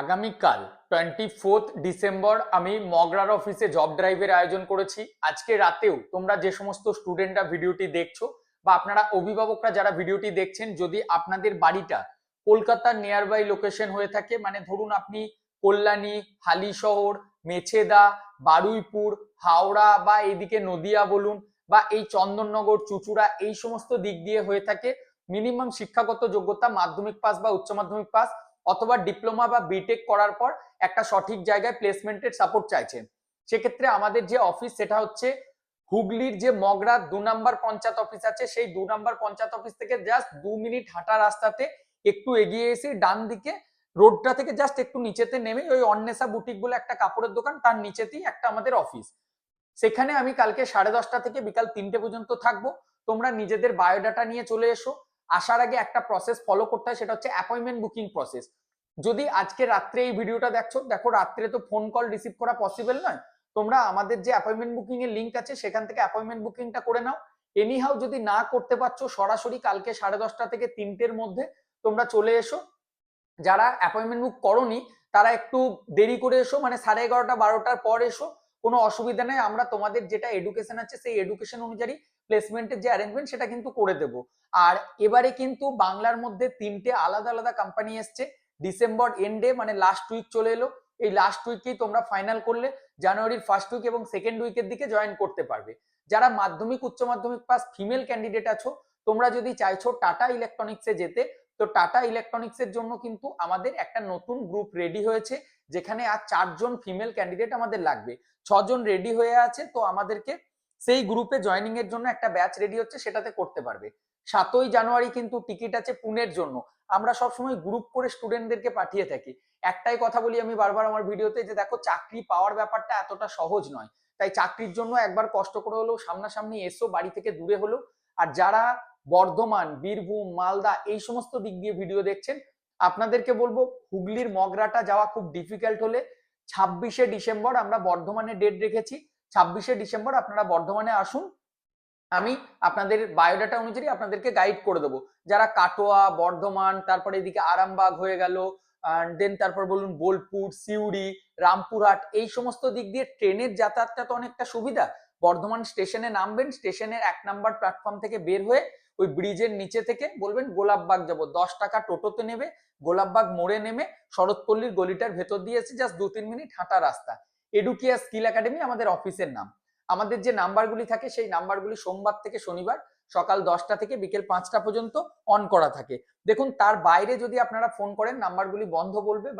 আগামীকাল 24 ডিসেম্বর আমি মগরার অফিসে জব ড্রাইভের আয়োজন করেছি। আজকে রাতেও তোমরা যে সমস্ত স্টুডেন্টরা ভিডিওটি দেখছো বা আপনারা অভিভাবকরা যারা ভিডিওটি দেখছেন, যদি আপনাদের বাড়িটা কলকাতার নিয়ার বাই লোকেশন হয়ে থাকে, মানে ধরুন আপনি কল্যাণী, হালিশহর, মেছেদা, বারুইপুর, হাওড়া বা এইদিকে নদিয়া বলুন, বা এই চন্দননগর, চুঁচুড়া, এই সমস্ত দিক দিয়ে হয়ে থাকে, মিনিমাম শিক্ষাগত যোগ্যতা মাধ্যমিক পাস বা উচ্চ মাধ্যমিক পাস অথবা ডিপ্লোমা বা বিটেক করার পর একটা সঠিক জায়গায় প্লেসমেন্টের সাপোর্ট চাইছেন, সেক্ষেত্রে আমাদের যে অফিস সেটা হচ্ছে হুগলির যে মগরা 2 নম্বর পঞ্চায়েত অফিস আছে, সেই 2 নম্বর পঞ্চায়েত অফিস থেকে জাস্ট 2 মিনিট হাঁটা রাস্তাতে একটু এগিয়ে এসে ডান দিকে রোডটা থেকে জাস্ট একটু নিচেতে নেমে ওই অন্বেষা বুটিক বলে একটা কাপড়ের দোকান, তার নিচেতেই একটা আমাদের অফিস। সেখানে আমি কালকে 10:30 থেকে বিকাল 3টে পর্যন্ত থাকবো। তোমরা নিজেদের বায়োডাটা নিয়ে চলে এসো। আসার আগে একটা প্রসেস ফলো করতে হয়, সেটা হচ্ছে অ্যাপয়েন্টমেন্ট বুকিং প্রসেস। যদি আজকে রাত্রে এই ভিডিওটা দেখছো, দেখো রাত্রে তো ফোন কল রিসিভ করা পসিবল নয়, তোমরা আমাদের যে অ্যাপয়েন্টমেন্ট বুকিং এর লিঙ্ক আছে সেখান থেকে অ্যাপয়েন্টমেন্ট বুকিংটা করে নাও। এনিহাউ যদি না করতে পারছো, সরাসরি কালকে 10:30 থেকে 3টের মধ্যে তোমরা চলে এসো। যারা অ্যাপয়েন্টমেন্ট বুক করোনি তারা একটু দেরি করে এসো, মানে 11:30 12টার পর এসো, কোনো অসুবিধা নেই। আমরা তোমাদের যেটা এডুকেশন আছে সেই এডুকেশন অনুযায়ী প্লেসমেন্টের যে অ্যারেঞ্জমেন্ট সেটা কিন্তু করে দেবো। আর এবারে কিন্তু বাংলার মধ্যে 3টে আলাদা আলাদা কোম্পানি এসছে। ডিসেম্বর এন্ডে মানে লাস্ট উইক চলে এলো, এই লাস্ট উইকেই তোমরা ফাইনাল করলে জানুয়ারির ফার্স্ট উইক এবং সেকেন্ড উইকের দিকে জয়েন করতে পারবে। যারা মাধ্যমিক উচ্চ মাধ্যমিক পাস ফিমেল ক্যান্ডিডেট আছো, তোমরা যদি চাইছো টাটা ইলেকট্রনিক্সে যেতে, তো টাটা ইলেকট্রনিক্স এর জন্য কিন্তু আমাদের একটা নতুন গ্রুপ রেডি হয়েছে, যেখানে আর 4জন ফিমেল ক্যান্ডিডেট আমাদের লাগবে। 6জন রেডি হয়ে আছে, তো আমাদেরকে সেই গ্রুপে জয়নিং এর জন্য একটা ব্যাচ রেডি হচ্ছে, সেটাতে করতে পারবে। 7ই জানুয়ারি কিন্তু টিকিট আছে পুনের জন্য। আমরা সবসময় গ্রুপ করে স্টুডেন্টদেরকে পাঠিয়ে থাকি। একটাই কথা বলি আমি বারবার আমার ভিডিওতে, যে দেখো চাকরি পাওয়ার ব্যাপারটা এতটা সহজ নয়, তাই চাকরির জন্য একবার কষ্ট করে হলেও সামনাসামনি এসো, বাড়ি থেকে দূরে হলেও। আর যারা বর্ধমান, বীরভূম, মালদা এই সমস্ত দিক দিয়ে ভিডিও দেখছেন, আপনাদেরকে বলবো হুগলির মগরাটা যাওয়া খুব ডিফিকাল্ট হলে 26 ডিসেম্বর আমরা বর্ধমানে ডেট রেখেছি। 26 ডিসেম্বর আপনারা বর্ধমানে আসুন, আমি আপনাদের বায়োডাটা অনুযায়ী আপনাদেরকে গাইড করে দেবো। যারা কাটোয়া, বর্ধমান, তারপরে এদিকে আরামবাগ হয়ে গেল, দেন তারপর বলুন বোলপুর, সিউড়ি, রামপুরহাট, এই সমস্ত দিক দিয়ে ট্রেনের যাতায়াতটা তো অনেকটা সুবিধা। বর্ধমান স্টেশনে নামবেন, স্টেশনের 1 নম্বর প্ল্যাটফর্ম থেকে বের হয়ে ওই ব্রিজের নিচে থেকে বলবেন গোলাপবাগ যাবো, 10 টাকা টোটোতে নেবে, গোলাপবাগ মোড়ে নেমে শরৎপল্লীর গলিটার ভেতর দিয়ে এসে জাস্ট 2-3 মিনিট হাঁটা রাস্তা। এডুকিয়া স্কিল একাডেমি আমাদের অফিসের নাম। আমাদের যে নাম্বারগুলি থাকে সেই নাম্বারগুলি সোমবার থেকে শনিবার সকাল 10টা থেকে বিকেল 5টা পর্যন্ত অন করা থাকে। দেখুন, তার বাইরে যদি আপনারা ফোন করেন নাম্বারগুলি বন্ধ বলবে বা